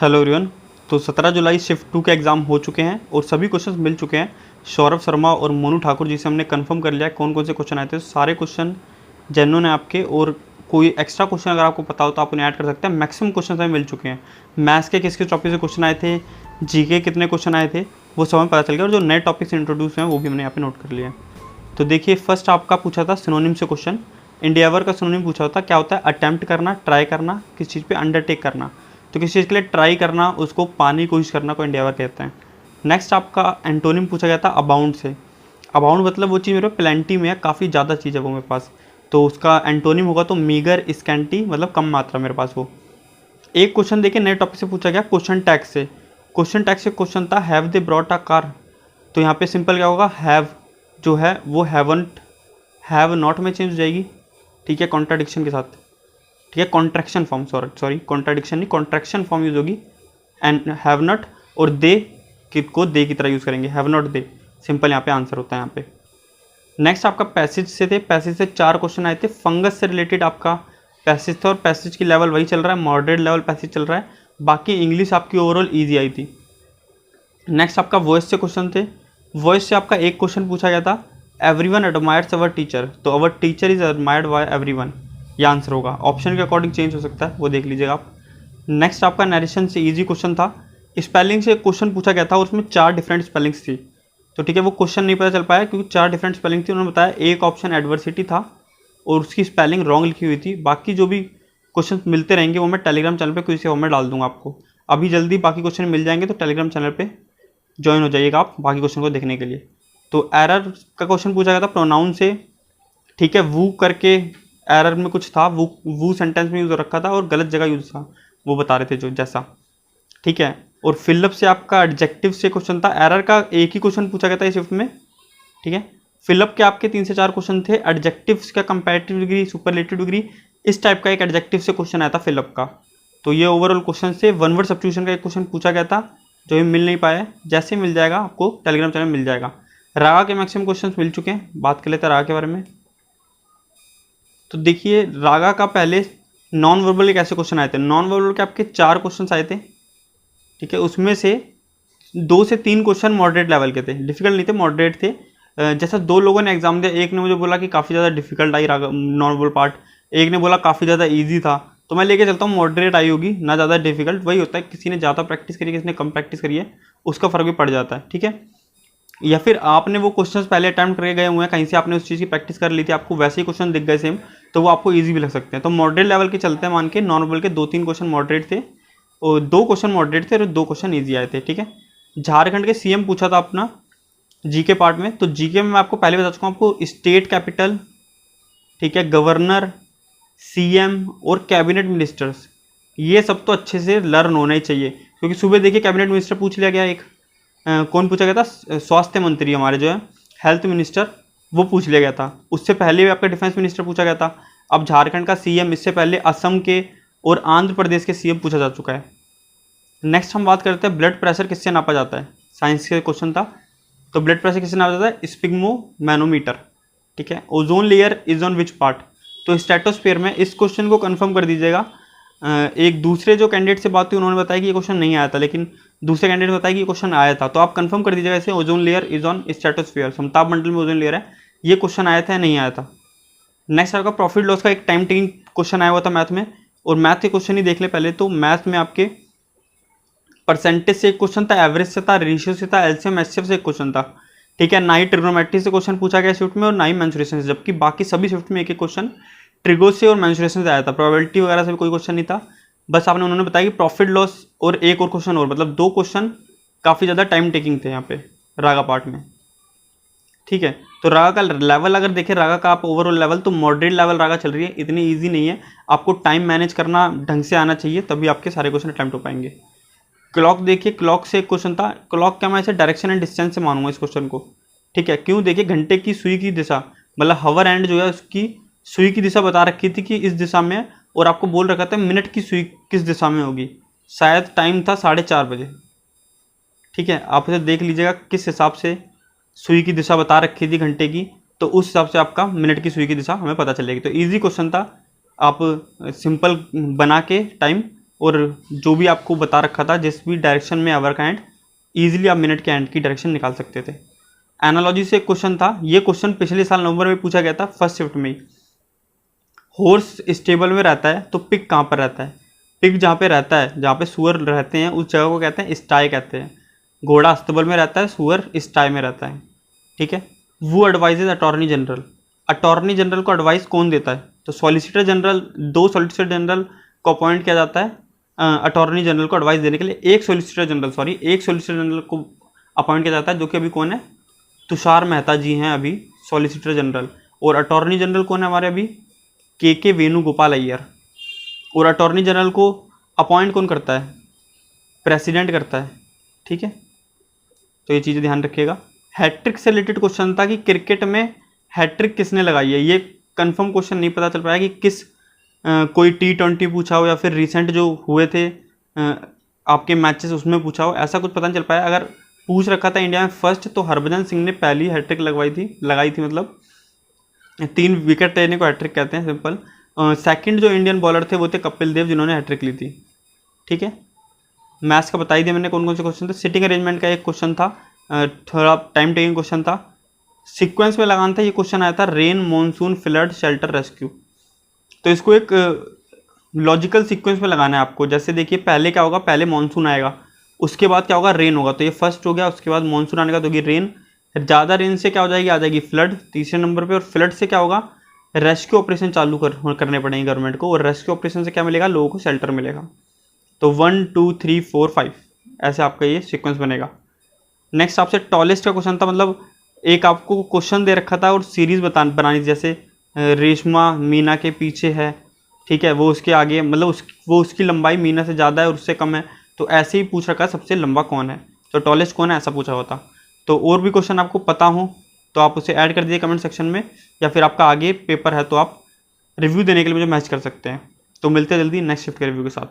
Hello everyone. तो 17 जुलाई shift 2 के exam हो चुके हैं और सभी क्वेश्चंस मिल चुके हैं। सौरभ शर्मा और मोनू ठाकुर जी से हमने कंफर्म कर लिया है कौन कौन से क्वेश्चन आए थे। सारे क्वेश्चन जेन्युइन है आपके, और कोई एक्स्ट्रा क्वेश्चन अगर आपको पता हो तो आप उन्हें ऐड कर सकते हैं। मैक्सिमम क्वेश्चन हमें मिल चुके हैं। मैथ्स के किस किस टॉपिक से क्वेश्चन आए थे, जीके कितने क्वेश्चन आए थे, वो सब हमें पता चल गया, और जो नए टॉपिक्स इंट्रोड्यूस हुए हैं वो भी हमने यहाँ पे नोट कर लिया है। तो देखिए, फर्स्ट आपका पूछा था सिनोनिम से क्वेश्चन। इंडियावर का सिनोनिम पूछा होता क्या होता है? अटेम्प्ट करना, ट्राई करना, किस चीज़ पे अंडरटेक करना। तो किसी चीज़ के लिए ट्राई करना, उसको पाने की कोशिश करना को इंडियावर कहते हैं। नेक्स्ट आपका एंटोनिम पूछा गया था अबाउंड से। अबाउंड मतलब वो चीज़ मेरे पास प्लेंटी में है, काफ़ी ज़्यादा चीज़ है वो मेरे पास, तो उसका एंटोनिम होगा तो मीगर, स्कैंटी, मतलब कम मात्रा मेरे पास वो। एक क्वेश्चन देखिए नए टॉपिक से पूछा गया क्वेश्चन टैग से। क्वेश्चन टैग से क्वेश्चन था have they brought a car. तो यहाँ पे सिंपल क्या होगा, हैव जो है वो हैवंट, हैव नॉट में चेंज हो जाएगी, ठीक है, कॉन्ट्राडिक्शन के साथ, ठीक है, कॉन्ट्रैक्शन फॉर्म, सॉरी कॉन्ट्राडिक्शन नहीं, कॉन्ट्रैक्शन फॉर्म यूज़ होगी। एंड हैव नॉट और दे को दे की तरह यूज़ करेंगे, हैव नॉट दे। सिंपल यहाँ पे आंसर होता है यहाँ पे। नेक्स्ट आपका पैसेज से थे। पैसेज से 4 क्वेश्चन आए थे। फंगस से रिलेटेड आपका पैसेज था, और पैसेज की लेवल वही चल रहा है, मॉडरेट लेवल पैसेज चल रहा है। बाकी इंग्लिश आपकी ओवरऑल ईजी आई थी। नेक्स्ट आपका वॉइस से क्वेश्चन थे। वॉइस से आपका एक क्वेश्चन पूछा गया था एवरीवन एडमायर्स अवर टीचर। तो our teacher is admired by everyone, ये आंसर होगा। ऑप्शन के अकॉर्डिंग चेंज हो सकता है, वो देख लीजिएगा आप। नेक्स्ट आपका नरेशन से इजी क्वेश्चन था। स्पेलिंग से क्वेश्चन पूछा गया था और उसमें 4 डिफरेंट स्पेलिंग्स थी। तो ठीक है, वो क्वेश्चन नहीं पता चल पाया क्योंकि 4 डिफरेंट स्पेलिंग थी। उन्होंने बताया एक ऑप्शन एडवर्सिटी था और उसकी स्पेलिंग रॉन्ग लिखी हुई थी। बाकी जो भी क्वेश्चन मिलते रहेंगे वो मैं टेलीग्राम चैनल पे किसी फॉर्म में डाल दूंगा आपको। अभी जल्दी बाकी क्वेश्चन मिल जाएंगे, तो टेलीग्राम चैनल पे ज्वाइन हो जाइएगा आप बाकी क्वेश्चन को देखने के लिए। तो एरर का क्वेश्चन पूछा गया था प्रोनाउन से, ठीक है, वू करके एरर में कुछ था, वू सेंटेंस में यूज़ हो रखा था और गलत जगह यूज़ था, वो बता रहे थे जो जैसा, ठीक है। और फिलअप से आपका एडजेक्टिव से क्वेश्चन था। एरर का एक ही क्वेश्चन पूछा गया था इस शिफ्ट में, ठीक है। फिलअप के आपके 3 से 4 क्वेश्चन थे। एडजेक्टिव्स का कंपैरेटिव डिग्री, सुपरलेटिव डिग्री, इस टाइप का एक एडजेक्टिव से क्वेश्चन आया था फिलअप का। तो ये ओवरऑल क्वेश्चन से। वन वर्ड सब्स्टिट्यूशन का एक क्वेश्चन पूछा गया था जो ये मिल नहीं पाया, जैसे मिल जाएगा आपको टेलीग्राम चैनल मिल जाएगा। रागा के मैक्सिमम क्वेश्चन मिल चुके हैं। बात कर लेते हैं रागा के बारे में। तो देखिए, रागा का पहले नॉन वर्बल के कैसे क्वेश्चन आए थे। नॉन वर्बल के आपके 4 क्वेश्चन आए थे, ठीक है। उसमें से 2 से 3 क्वेश्चन मॉडरेट लेवल के थे, डिफिकल्ट नहीं थे, मॉडरेट थे। जैसा 2 लोगों ने एग्जाम दिया, एक ने मुझे बोला कि काफ़ी ज़्यादा difficult I Raga non verbal part, एक ने बोला काफ़ी ज़्यादा ईजी था। तो मैं लेके चलता हूँ मॉडरेट आई होगी, ना ज़्यादा डिफिकल्ट। वही होता है, किसी ने ज़्यादा प्रैक्टिस करी, किसी ने कम प्रैक्टिस करी है, उसका फ़र्क भी पड़ जाता है, ठीक है। या फिर आपने वो क्वेश्चंस पहले अटैम्प्ट करके गए हुए हैं, कहीं से आपने उस चीज़ की प्रैक्टिस कर ली थी, आपको वैसे ही क्वेश्चन दिख गए सेम, तो वो आपको ईजी भी लग सकते हैं। तो मॉडरेट लेवल के चलते हैं मान के। नॉर्मल के 2-3 क्वेश्चन मॉडरेट थे और 2 क्वेश्चन मॉडरेट थे और 2 क्वेश्चन ईजी आए थे, ठीक है। झारखंड के सीएम पूछा था अपना जीके पार्ट में। तो जीके में मैं आपको पहले बता चुका हूँ, आपको स्टेट कैपिटल, ठीक है, गवर्नर, सीएम और कैबिनेट मिनिस्टर्स, ये सब तो अच्छे से लर्न होना ही चाहिए। क्योंकि सुबह देखिए कैबिनेट मिनिस्टर पूछ लिया गया एक, कौन पूछा गया था? स्वास्थ्य मंत्री हमारे जो है, हेल्थ मिनिस्टर, वो पूछ लिया गया था। उससे पहले भी आपका डिफेंस मिनिस्टर पूछा गया था। अब झारखंड का सीएम, इससे पहले असम के और आंध्र प्रदेश के सीएम पूछा जा चुका है। नेक्स्ट हम बात करते हैं ब्लड प्रेशर किससे नापा जाता है। साइंस के क्वेश्चन था। तो ब्लड प्रेशर किससे नापा जाता है? स्पिग्मोमैनोमीटर, ठीक है। Ozone layer is on which part? तो स्ट्रेटोस्फीयर में। इस क्वेश्चन को कंफर्म कर दीजिएगा। एक दूसरे जो कैंडिडेट से बात हुई, उन्होंने बताया कि ये क्वेश्चन नहीं आया था, लेकिन दूसरे कैंडिडेट ने बताया कि ये क्वेश्चन आया था। तो आप कंफर्म कर दीजिएगा इसे, ozone layer is on stratosphere, समताप मंडल में ओजोन लेयर है। ये क्वेश्चन आया था या नहीं आया था। नेक्स्ट आपका प्रॉफिट लॉस का एक टाइम टेकिंग क्वेश्चन आया हुआ था मैथ में, और मैथ के क्वेश्चन ही देख ले पहले। तो मैथ में आपके परसेंटेज से एक क्वेश्चन था, एवरेज से था, रेशियो से था, एलसीएम एचसीएफ से एक क्वेश्चन था, ठीक है। ना ही ट्रिग्नोमेट्री से क्वेश्चन पूछा गया शिफ्ट में, और ना ही मेंसुरेशन से, जबकि बाकी सभी शिफ्ट में एक एक क्वेश्चन ट्रिगो से और मेंसुरेशन से आया था। प्रोबेबिलिटी वगैरह से भी कोई क्वेश्चन नहीं था। बस आपने उन्होंने बताया कि प्रॉफिट लॉस और एक और क्वेश्चन और, मतलब 2 क्वेश्चन काफ़ी ज़्यादा टाइम टेकिंग थे यहाँ पे रागा पार्ट में, ठीक है। तो रागा का लेवल अगर देखें, रागा का आप ओवरऑल लेवल, तो मॉडरेट लेवल रागा चल रही है, इतनी ईजी नहीं है। आपको टाइम मैनेज करना ढंग से आना चाहिए, तभी आपके सारे क्वेश्चन अटेम्प्ट हो पाएंगे। क्लॉक देखिए, क्लॉक से एक क्वेश्चन था। क्लॉक क्या मैं इसे डायरेक्शन एंड डिस्टेंस से मानूंगा इस क्वेश्चन को, ठीक है। क्यों? देखिए, घंटे की सुई की दिशा, मतलब हवर एंड जो है उसकी सुई की दिशा बता रखी थी कि इस दिशा में, और आपको बोल रखा था मिनट की सुई किस दिशा में होगी। शायद टाइम था 4:30 बजे, ठीक है। आप इसे देख लीजिएगा किस हिसाब से सुई की दिशा बता रखी थी घंटे की, तो उस हिसाब से आपका मिनट की सुई की दिशा हमें पता चलेगी। तो इजी क्वेश्चन था, आप सिंपल बना के टाइम और जो भी आपको बता रखा था जिस भी डायरेक्शन में आवर का एंड, ईजिली आप मिनट के एंड की डायरेक्शन निकाल सकते थे। एनालॉजी से एक क्वेश्चन था, ये क्वेश्चन पिछले साल नवंबर में पूछा गया था फर्स्ट शिफ्ट में ही। हॉर्स स्टेबल में रहता है तो पिग कहाँ पर रहता है? पिग जहाँ पे रहता है, जहाँ पे सुअर रहते हैं, उस जगह को कहते हैं स्टाई कहते हैं। घोड़ा अस्तबल में रहता है, सुअर स्टाई में रहता है। ठीक है। वो advises attorney general, attorney general को एडवाइस कौन देता है? तो सॉलिसिटर जनरल, 2 सॉलिसिटर जनरल को अपॉइंट किया जाता है अटॉर्नी जनरल को एडवाइस देने के लिए। एक सॉलिसिटर जनरल को अपॉइंट किया जाता है, जो कि अभी कौन है? तुषार मेहता जी हैं अभी सॉलिसिटर जनरल। और अटॉर्नी जनरल कौन है हमारे अभी? के वेणुगोपाल अय्यर। और अटॉर्नी जनरल को अपॉइंट कौन करता है? प्रेसिडेंट करता है। ठीक है, तो ये चीज़ें ध्यान रखिएगा। हैट्रिक से रिलेटेड क्वेश्चन था कि क्रिकेट में हैट्रिक किसने लगाई है। ये कंफर्म क्वेश्चन नहीं पता चल पाया कि किस कोई T20 पूछा हो या फिर रिसेंट जो हुए थे आपके मैचेस उसमें पूछा हो, ऐसा कुछ पता नहीं चल पाया। अगर पूछ रखा था इंडिया में फर्स्ट, तो हरभजन सिंह ने पहली हैट्रिक लगाई थी, मतलब 3 विकेट लेने को हैट्रिक कहते हैं, सिंपल। सेकंड जो इंडियन बॉलर थे वो थे कपिल देव, जिन्होंने हैट्रिक ली थी। ठीक है, मैथ्स का बता ही दिया मैंने कौन कौन से क्वेश्चन थे। सिटिंग अरेंजमेंट का एक क्वेश्चन था, थोड़ा टाइम टेकिंग क्वेश्चन था। सीक्वेंस में लगाना था, ये क्वेश्चन आया था rain, monsoon, flood, shelter, rescue. तो इसको एक लॉजिकल सीक्वेंस में लगाना है आपको। जैसे देखिए पहले क्या होगा, पहले मॉनसून आएगा, उसके बाद क्या होगा, रेन होगा, तो ये फर्स्ट हो गया। उसके बाद मॉनसून आने का तो ये रेन, ज़्यादा रेन से क्या हो जाएगी, आ जाएगी फ्लड तीसरे नंबर पे। और फ्लड से क्या होगा, रेस्क्यू ऑपरेशन चालू करने पड़ेंगे गवर्नमेंट को। और रेस्क्यू ऑपरेशन से क्या मिलेगा, लोगों को शेल्टर मिलेगा। तो 1 2 3 4 5 ऐसे आपका ये सीक्वेंस बनेगा। नेक्स्ट आपसे टॉलेस्ट का क्वेश्चन था, मतलब एक आपको क्वेश्चन दे रखा था और सीरीज बनानी थी। जैसे रेशमा मीना के पीछे है, ठीक है, वो उसके आगे, मतलब वो उसकी लंबाई मीना से ज़्यादा है और उससे कम है। तो ऐसे ही पूछ रखा है सबसे लंबा कौन है, तो टॉलेस्ट कौन है, ऐसा पूछा होता। तो और भी क्वेश्चन आपको पता हो तो आप उसे ऐड कर दीजिए कमेंट सेक्शन में, या फिर आपका आगे पेपर है तो आप रिव्यू देने के लिए मुझे मैसेज कर सकते हैं। तो मिलते हैं जल्दी नेक्स्ट शिफ्ट के रिव्यू के साथ।